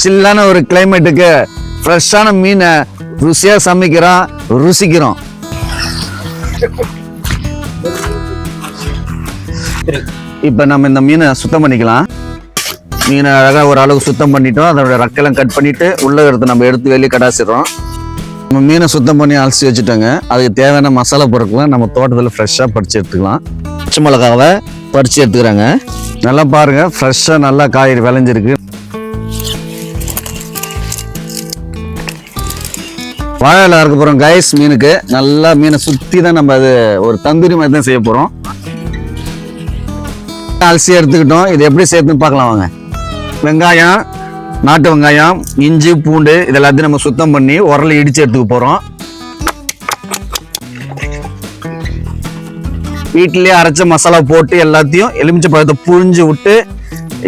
சில்லான ஒரு கிளைமேட்டுக்கு ஃப்ரெஷ்ஷான மீனை ருசியா சமைக்கிறோம், ருசிக்கிறோம். இப்ப நம்ம இந்த மீனை சுத்தம் பண்ணிக்கலாம். மீனை அழகா ஒரு அளவுக்கு சுத்தம் பண்ணிட்டோம். அதோட ரெக்கையெல்லாம் கட் பண்ணிட்டு உள்ள எடுத்து நம்ம எடுத்து வெளியே கடாசிடுறோம். நம்ம மீனை சுத்தம் பண்ணி அலசி வச்சுட்டோங்க. அதுக்கு தேவையான மசாலா பொருட்களை நம்ம தோட்டத்தில் ஃப்ரெஷ்ஷாக பறித்து எடுத்துக்கலாம். பச்சை மிளகாவை பறித்து எடுத்துக்கிறாங்க. நல்லா பாருங்க, ஃப்ரெஷ்ஷாக நல்லா காய்கறி விளைஞ்சிருக்கு. வாழை இலை அறுக்க போகிறோம் கைஸ். மீனுக்கு நல்லா மீனை சுற்றி தான் நம்ம அது ஒரு தந்தூரி மாதிரி தான் செய்ய போகிறோம். அலசி எடுத்துக்கிட்டோம். இது எப்படி சேர்த்துன்னு பார்க்கலாம் வாங்க. வெங்காயம், நாட்டு வெங்காயம், இஞ்சி, பூண்டு இது எல்லாத்தையும் நம்ம சுத்தம் பண்ணி உரல இடிச்சு எடுத்துக்க போகிறோம். வீட்டிலேயே அரைச்ச மசாலா போட்டு எல்லாத்தையும் எலுமிச்சை பழத்தை புழிஞ்சு விட்டு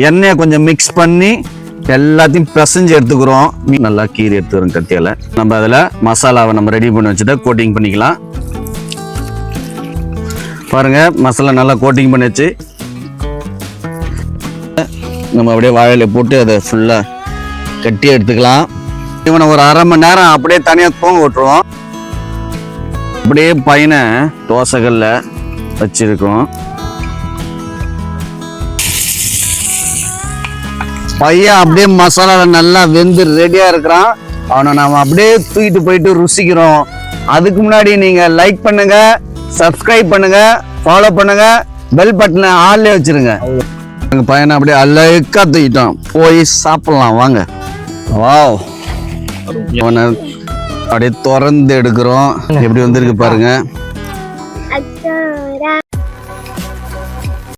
எண்ணெயை கொஞ்சம் மிக்ஸ் பண்ணி எல்லாத்தையும் பிசைஞ்சு எடுத்துக்கிறோம். நல்லா கீரி எடுத்துக்கிறோம் கத்தியால். நம்ம அதில் மசாலாவை நம்ம ரெடி பண்ணி வச்சுட்டு கோட்டிங் பண்ணிக்கலாம். பாருங்க, மசாலா நல்லா கோட்டிங் பண்ணி வச்சு நம்ம அப்படியே வாழையில போட்டு அதை ஃபுல்லாக கட்டி எடுத்துக்கலாம். இவனை ஒரு அரை மணி நேரம் அப்படியே தனியாக தூங்க விட்டுருவோம். அப்படியே பையனை தோசைகளில் வச்சிருக்கோம். பையன் அப்படியே மசாலாவில் நல்லா வெந்து ரெடியாக இருக்கிறான். அவனை நம்ம அப்படியே தூக்கிட்டு போயிட்டு ருசிக்கிறோம். அதுக்கு முன்னாடி நீங்கள் லைக் பண்ணுங்க, சப்ஸ்கிரைப் பண்ணுங்க, ஃபாலோ பண்ணுங்க, பெல் பட்டனை ஆன்லேயே வச்சிருங்க. எங்கள் பையனை அப்படியே அழகா தூக்கிட்டோம். போய் சாப்பிடலாம் வாங்க. வாவ், அவனை அப்படியே திறந்து எடுக்கிறோம். எப்படி வந்திருக்கு பாருங்க.